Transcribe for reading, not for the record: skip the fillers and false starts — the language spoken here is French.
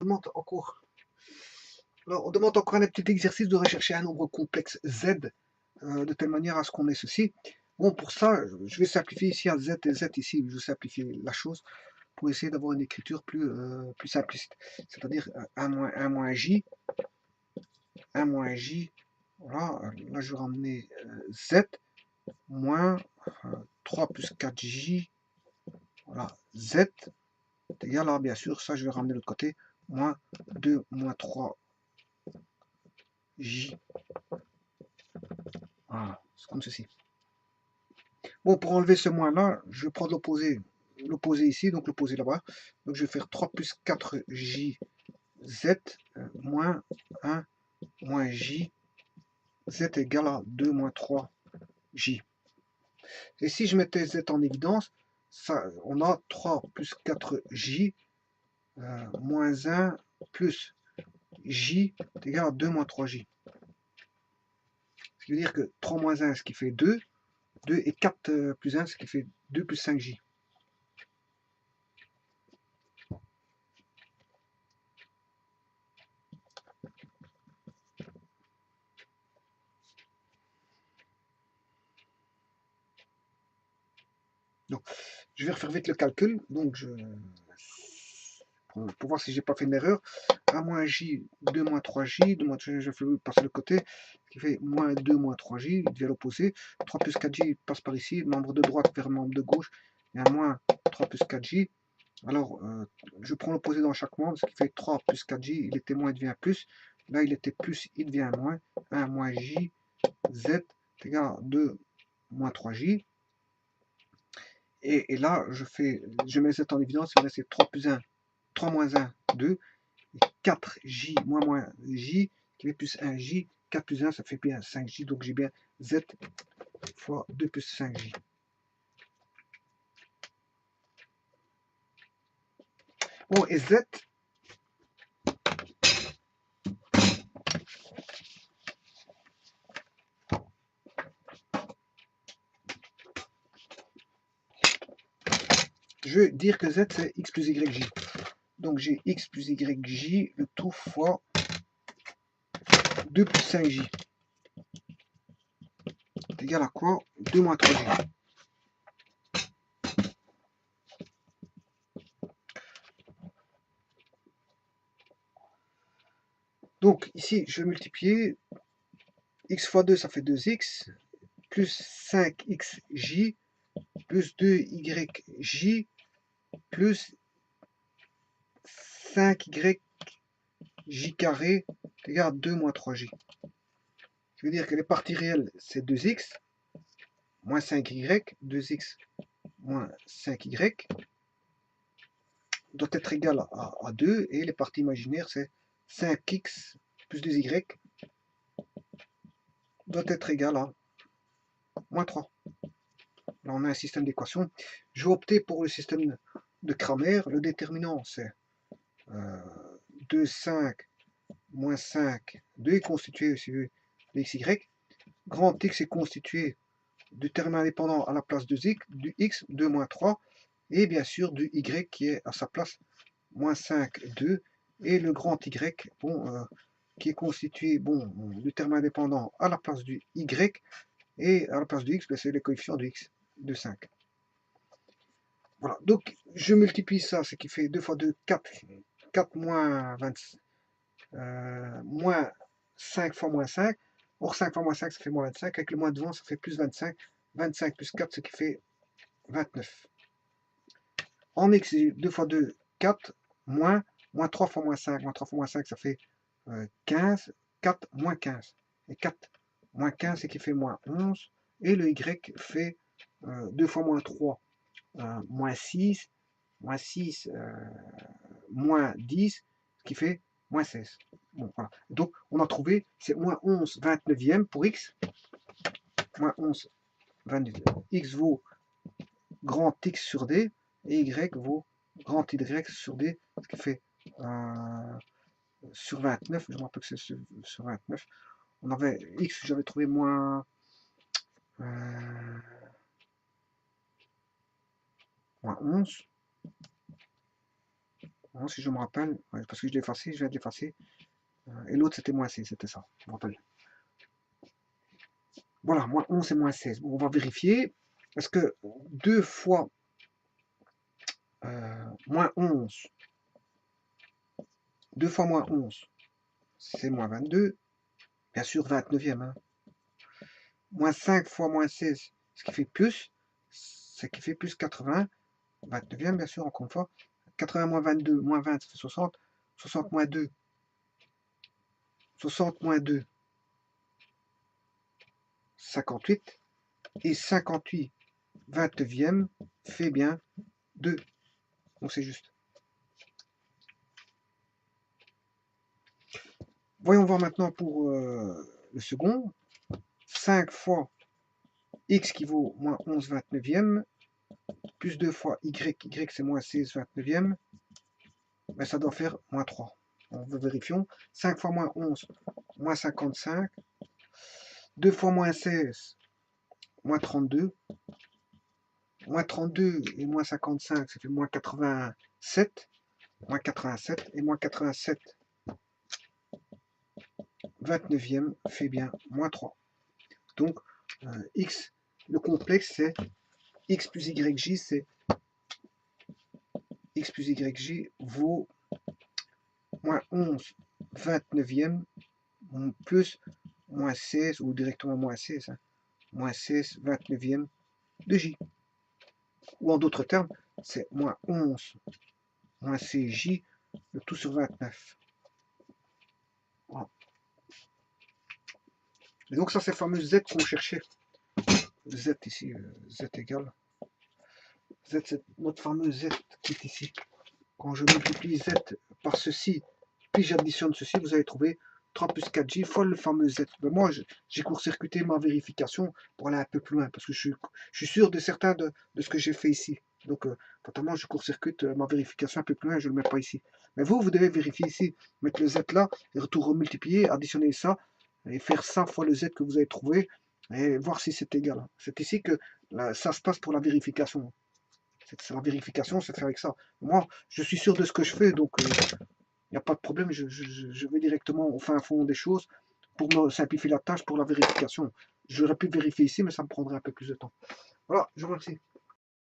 demande encore, alors, on demande encore un petit exercice de rechercher un nombre complexe z de telle manière à ce qu'on ait ceci. Bon, pour ça, je vais simplifier ici à z et z ici, je vais simplifier la chose pour essayer d'avoir une écriture plus simpliste. C'est-à-dire 1 moins j, 1 moins j, voilà, là je vais ramener z, moins 3 plus 4j, voilà, z, est égal à, bien sûr, ça je vais ramener de l'autre côté, moins 2 moins 3j. Voilà, c'est comme ceci. Bon, pour enlever ce moins là, je vais prendre l'opposé ici, donc l'opposé là-bas. Donc je vais faire 3 plus 4j z moins 1 moins j z égale à 2 moins 3j. Et si je mettais z en évidence, ça, on a 3 plus 4j moins 1 plus j est égal à 2 moins 3j. Ce qui veut dire que 3 moins 1, ce qui fait 2, 2 et 4 plus 1, ce qui fait 2 plus 5j. Donc, je vais refaire vite le calcul. Donc, pour voir si j'ai pas fait une erreur. 1 moins j, 2 moins 3j, 2 moins 3j, je fais passer le côté, ce qui fait moins 2 moins 3j, il devient l'opposé. 3 plus 4j passe par ici, membre de droite vers membre de gauche, et un moins 3 plus 4j. Alors, je prends l'opposé dans chaque membre, ce qui fait 3 plus 4j, il était moins, il devient plus. Là, il était plus, il devient moins. 1 moins j, z, est égal à 2 moins 3j. Et là, je mets z en évidence, il me reste 3 plus 1, 3 moins 1, 2, et 4j moins j, qui fait plus 1j, 4 plus 1, ça fait bien 5j, donc j'ai bien z fois 2 plus 5j. Bon, et z, je veux dire que z, c'est x plus yj. Donc j'ai x plus yj, le tout fois 2 plus 5j. C'est égal à quoi? 2 moins 3j. Donc ici, je vais multiplier. X fois 2, ça fait 2x, plus 5xj, plus 2yj, plus 5yj carré égale à 2 moins 3j. Je veux dire que les parties réelles, c'est 2x, moins 5y, 2x moins 5y, doit être égal à 2, et les parties imaginaires, c'est 5x plus 2y doit être égal à moins 3. Là, on a un système d'équations. Je vais opter pour le système de Cramer. Le déterminant, c'est 2, 5, moins 5. 2 est constitué de xy. Grand X est constitué du terme indépendant à la place de du x, 2 moins 3. Et bien sûr, du y qui est à sa place, moins 5, 2. Et le grand y, bon, qui est constitué du terme indépendant à la place du y. Et à la place du x, c'est les coefficients de x, de 5. Voilà, donc je multiplie ça, ce qui fait 2 fois 2, 4. 4 moins 25, moins 5 fois moins 5. Or 5 fois moins 5, ça fait moins 25. Avec le moins devant, ça fait plus 25. 25 plus 4, ce qui fait 29. En x, 2 fois 2, 4, moins 3 fois moins 5. Moins 3 fois moins 5, ça fait 15. 4 moins 15. Et 4 moins 15, c'est qui fait moins 11. Et le y fait 2 fois moins 3, moins 6. Moins 6, moins 10, ce qui fait moins 16. Bon, voilà. Donc, on a trouvé, c'est moins 11 29e pour x. Moins 11 29e. X vaut grand x sur d, et y vaut grand y sur d, ce qui fait sur 29, je me rappelle que c'est sur 29. On avait x, j'avais trouvé moins 11. hein, si je me rappelle, ouais, parce que je l'ai effacé, je viens de l'effacer. Et l'autre c'était moins 6, c'était ça, je me rappelle. Voilà, moins 11 et moins 16. Bon, on va vérifier. Est-ce que 2 fois moins 11, 2 fois moins 11, c'est moins 22. Bien sûr, 29e. Hein. Moins 5 fois moins 16, ce qui fait plus, ce qui fait plus 80. 29e, bien sûr, encore une fois. 80 moins 22, moins 20, ça fait 60. 60 moins 2. 60 moins 2, 58. Et 58, 29e, fait bien 2. Donc c'est juste. Voyons voir maintenant pour le second. 5 fois x qui vaut moins 11 29e, plus 2 fois y c'est moins 16 29e, ben ça doit faire moins 3. On vérifions. 5 fois moins 11, moins 55. 2 fois moins 16, moins 32. Moins 32 et moins 55, ça fait moins 87. Moins 87 et moins 87. 29e fait bien moins 3. Donc, x, le complexe, c'est x plus yj, c'est x plus yj vaut moins 11 29e plus moins 16, ou directement moins 16, hein, moins 16 29e de j. Ou en d'autres termes, c'est moins 11 moins cj, le tout sur 29. Voilà. Et donc ça, c'est le fameux z qu'on cherchait. Z ici, z égale. Z, c'est notre fameux z qui est ici. Quand je multiplie z par ceci, puis j'additionne ceci, vous allez trouver 3 plus 4j fois le fameux z. Mais moi, j'ai court-circuité ma vérification pour aller un peu plus loin, parce que je suis sûr de certain de ce que j'ai fait ici. Donc, totalement, je court-circuite ma vérification un peu plus loin, je ne le mets pas ici. Mais vous devez vérifier ici, mettre le z là, et retour remultiplier, additionner ça, et faire ça fois le z que vous avez trouvé, et voir si c'est égal. C'est ici que ça se passe pour la vérification. C'est la vérification, c'est fait avec ça. Moi, je suis sûr de ce que je fais, donc il n'y a pas de problème. Je vais directement au fin fond des choses pour me simplifier la tâche pour la vérification. J'aurais pu vérifier ici, mais ça me prendrait un peu plus de temps. Voilà, je vous remercie.